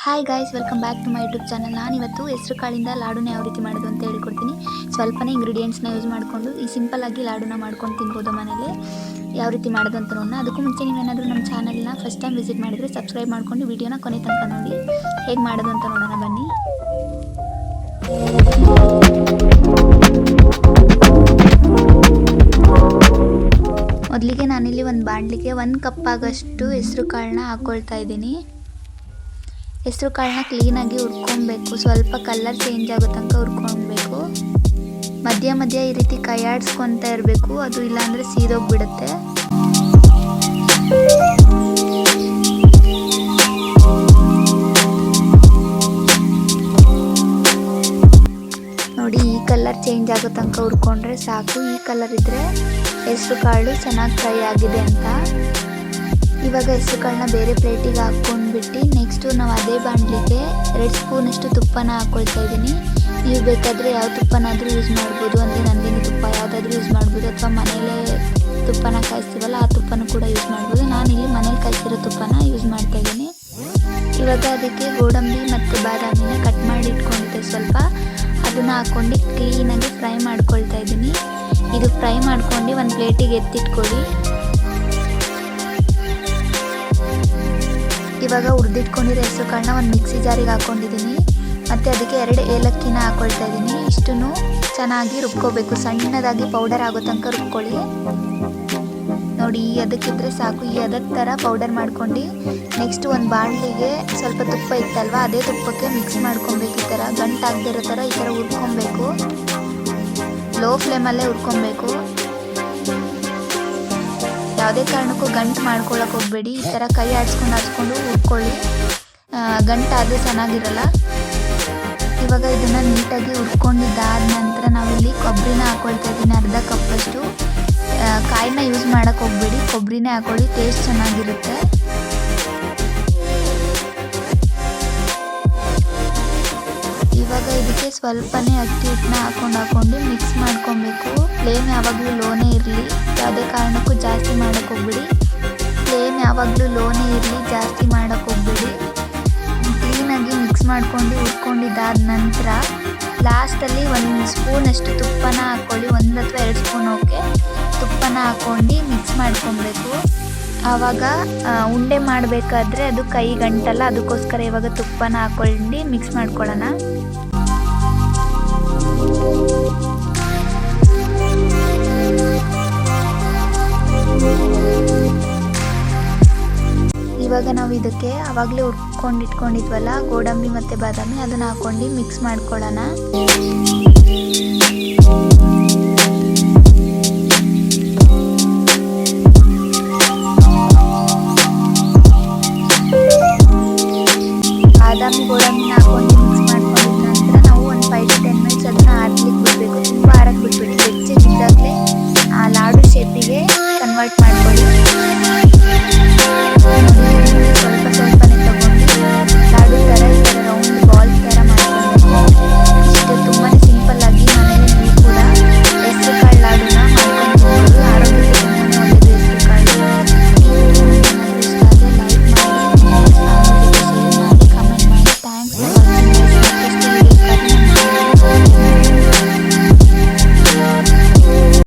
Hi guys, welcome back to my YouTube channel. ನಾನಿವತ್ತು ಹೆಸರು ಕಾಳಿಂದ ಲಾಡುನ ಯಾವ ರೀತಿ ಮಾಡೋದು ಅಂತ ಹೇಳ್ಕೊಡ್ತೀನಿ. ಸ್ವಲ್ಪನೇ ಇಂಗ್ರೀಡಿಯೆಂಟ್ಸ್ನ ಯೂಸ್ ಮಾಡಿಕೊಂಡು ಈ ಸಿಂಪಲ್ಲಾಗಿ ಲಾಡುನ ಮಾಡ್ಕೊಂಡು ತಿನ್ಬೋದು ಮನೇಲಿ. ಯಾವ ರೀತಿ ಮಾಡೋದು ಅಂತ ನೋಡೋಣ. ಅದಕ್ಕೂ ಮುಂಚೆ ನೀವೇನಾದರೂ ನಮ್ಮ ಚಾನಲ್ನ ಫಸ್ಟ್ ಟೈಮ್ ವಿಸಿಟ್ ಮಾಡಿದರೆ ಸಬ್ಸ್ಕ್ರೈಬ್ ಮಾಡಿಕೊಂಡು ವಿಡಿಯೋನ ಕೊನೆ ತನಕ ನೋಡಿ. ಹೇಗೆ ಮಾಡೋದು ಅಂತ ನೋಡೋಣ ಬನ್ನಿ. ಮೊದಲಿಗೆ ನಾನಿಲ್ಲಿ ಒಂದು ಬಾಣಲಿಗೆ 1 ಕಪ್ ಆಗಷ್ಟು ಹೆಸರು ಕಾಳನ್ನ ಹಾಕ್ಕೊಳ್ತಾ ಇದ್ದೀನಿ. ಹೆಸರು ಕಾಳನ್ನ ಕ್ಲೀನಾಗಿ ಹುರ್ಕೊಬೇಕು. ಸ್ವಲ್ಪ ಕಲರ್ ಚೇಂಜ್ ಆಗೋ ತನಕ ಹುರ್ಕೊಳ್ಬೇಕು. ಮಧ್ಯ ಮಧ್ಯ ಈ ರೀತಿ ಕೈ ಆಡಿಸ್ಕೊತಾ ಇರಬೇಕು, ಅದು ಇಲ್ಲಾಂದರೆ ಸೀದೋಗ್ಬಿಡುತ್ತೆ. ನೋಡಿ, ಈ ಕಲರ್ ಚೇಂಜ್ ಆಗೋ ತನಕ ಹುರ್ಕೊಂಡ್ರೆ ಸಾಕು. ಈ ಕಲರ್ ಇದ್ದರೆ ಹೆಸರು ಕಾಳು ಚೆನ್ನಾಗಿ ಫ್ರೈ ಆಗಿದೆ ಅಂತ. ಇವಾಗ ಹೆಸರು ಕಾಳನ್ನ ಬೇರೆ ಪ್ಲೇಟಿಗೆ ಹಾಕ್ಕೊಂಡ್ಬಿಟ್ಟು ನೆಕ್ಸ್ಟು ನಾವು ಅದೇ ಬಾಣಲಿಗೆ 2 ಸ್ಪೂನಷ್ಟು ತುಪ್ಪನ ಹಾಕ್ಕೊಳ್ತಾ ಇದ್ದೀನಿ. ನೀವು ಬೇಕಾದರೆ ಯಾವ ತುಪ್ಪನಾದರೂ ಯೂಸ್ ಮಾಡ್ಬೋದು, ಅಂದರೆ ನಂದಿನಿ ತುಪ್ಪ ಯಾವುದಾದ್ರೂ ಯೂಸ್ ಮಾಡ್ಬೋದು, ಅಥವಾ ಮನೇಲೇ ತುಪ್ಪನ ಕಾಯಿಸ್ತೀವಲ್ಲ ಆ ತುಪ್ಪನೂ ಕೂಡ ಯೂಸ್ ಮಾಡ್ಬೋದು. ನಾನಿಲ್ಲಿ ಮನೇಲಿ ಕಾಯಿಸಿರೋ ತುಪ್ಪನ ಯೂಸ್ ಮಾಡ್ತಾ ಇದ್ದೀನಿ. ಇವಾಗ ಅದಕ್ಕೆ ಗೋಡಂಬಿ ಮತ್ತು ಬಾದಾಮಿನ ಕಟ್ ಮಾಡಿ ಇಟ್ಕೊಂಡಿದ್ದೆ ಸ್ವಲ್ಪ, ಅದನ್ನು ಹಾಕ್ಕೊಂಡು ಕ್ಲೀನಾಗಿ ಫ್ರೈ ಮಾಡ್ಕೊಳ್ತಾ ಇದ್ದೀನಿ. ಇದು ಫ್ರೈ ಮಾಡ್ಕೊಂಡು ಒಂದು ಪ್ಲೇಟಿಗೆ ಎತ್ತಿಟ್ಕೊಳ್ಳಿ. ಇವಾಗ ಹುರಿದಿಟ್ಕೊಂಡಿರೋ ಹೆಸರು ಕಾಳನ್ನ ಒಂದು ಮಿಕ್ಸಿ ಜಾರಿಗೆ ಹಾಕ್ಕೊಂಡಿದ್ದೀನಿ. ಮತ್ತು ಅದಕ್ಕೆ 2 ಏಲಕ್ಕಿನ ಹಾಕ್ಕೊಳ್ತಾ ಇದ್ದೀನಿ. ಇಷ್ಟನ್ನು ಚೆನ್ನಾಗಿ ರುಬ್ಕೋಬೇಕು. ಸಣ್ಣದಾಗಿ ಪೌಡರ್ ಆಗೋ ತನಕ ರುಬ್ಕೊಳ್ಳಿ. ನೋಡಿ, ಈ ಅದಕ್ಕಿದ್ರೆ ಸಾಕು. ಈ ಅದಕ್ಕೆ ಥರ ಪೌಡರ್ ಮಾಡ್ಕೊಂಡು ನೆಕ್ಸ್ಟ್ ಒಂದು ಬಾಣಲಿಗೆ ಸ್ವಲ್ಪ ತುಪ್ಪ ಇತ್ತಲ್ವ, ಅದೇ ತುಪ್ಪಕ್ಕೆ ಮಿಕ್ಸ್ ಮಾಡ್ಕೊಬೇಕು. ಈ ಥರ ಗಂಟಾಗದಿರೋ ಥರ ಈ ಥರ ಹುರ್ಕೊಬೇಕು. ಲೋ ಫ್ಲೇಮಲ್ಲೇ ಹುರ್ಕೊಬೇಕು. ಯಾವುದೇ ಕಾರಣಕ್ಕೂ ಗಂಟು ಮಾಡ್ಕೊಳ್ಳೋಕೆ ಹೋಗಬೇಡಿ. ಈ ಥರ ಕೈ ಆಡಿಸ್ಕೊಂಡು ಹುರ್ಕೊಳ್ಳಿ. ಗಂಟಾದರೆ ಚೆನ್ನಾಗಿರಲ್ಲ. ಇವಾಗ ಇದನ್ನು ನೀಟಾಗಿ ಹುರ್ಕೊಂಡಿದ್ದಾದ ನಂತರ ನಾವಿಲ್ಲಿ ಕೊಬ್ಬರಿನ ಹಾಕ್ಕೊಳ್ತಾ ಇದ್ದೀನಿ. ಅರ್ಧ ಕಪ್ಪಷ್ಟು. ಕಾಯಿನ ಯೂಸ್ ಮಾಡೋಕ್ಕೆ ಹೋಗಬೇಡಿ, ಕೊಬ್ಬರಿನೇ ಹಾಕ್ಕೊಳ್ಳಿ, ಟೇಸ್ಟ್ ಚೆನ್ನಾಗಿರುತ್ತೆ. ಇವಾಗ ಇದಕ್ಕೆ ಸ್ವಲ್ಪನೇ ಅಕ್ಕಿ ಹಿಟ್ಟನ್ನ ಹಾಕೊಂಡು ಮಿಕ್ಸ್ ಮಾಡ್ಕೊಬೇಕು. ಫ್ಲೇಮ್ ಯಾವಾಗಲೂ ಲೋನೇ ಇರಲಿ, ಯಾವುದೇ ಕಾರಣಕ್ಕೂ ಜಾಸ್ತಿ ಮಾಡೋಕ್ಕೆ ಹೋಗ್ಬೇಡಿ. ಫ್ಲೇಮ್ ಯಾವಾಗಲೂ ಲೋನೇ ಇರಲಿ, ಜಾಸ್ತಿ ಮಾಡೋಕ್ಕೆ ಹೋಗ್ಬೇಡಿ. ಕ್ಲೀನಾಗಿ ಮಿಕ್ಸ್ ಮಾಡ್ಕೊಂಡು ಹುರ್ಕೊಂಡಿದ್ದಾದ ನಂತರ ಲಾಸ್ಟಲ್ಲಿ 1 ಸ್ಪೂನಷ್ಟು ತುಪ್ಪನ ಹಾಕ್ಕೊಳ್ಳಿ. 1 ಅಥವಾ 2 ಸ್ಪೂನ್ ಓಕೆ. ತುಪ್ಪನ ಹಾಕ್ಕೊಂಡು ಮಿಕ್ಸ್ ಮಾಡ್ಕೊಬೇಕು. ಆವಾಗ ಉಂಡೆ ಮಾಡಬೇಕಾದ್ರೆ ಅದು ಕೈ ಗಂಟಲ್ಲ, ಅದಕ್ಕೋಸ್ಕರ ಇವಾಗ ತುಪ್ಪನ ಹಾಕ್ಕೊಂಡು ಮಿಕ್ಸ್ ಮಾಡ್ಕೊಳ್ಳೋಣ. ಇವಾಗ ನಾವು ಇದಕ್ಕೆ ಆವಾಗಲೇ ಹುರ್ಕೊಂಡಿಟ್ಕೊಂಡಿದ್ವಲ್ಲ ಗೋಡಂಬಿ ಮತ್ತು ಬಾದಾಮಿ, ಅದನ್ನು ಹಾಕ್ಕೊಂಡು ಮಿಕ್ಸ್ ಮಾಡ್ಕೊಳ್ಳೋಣ.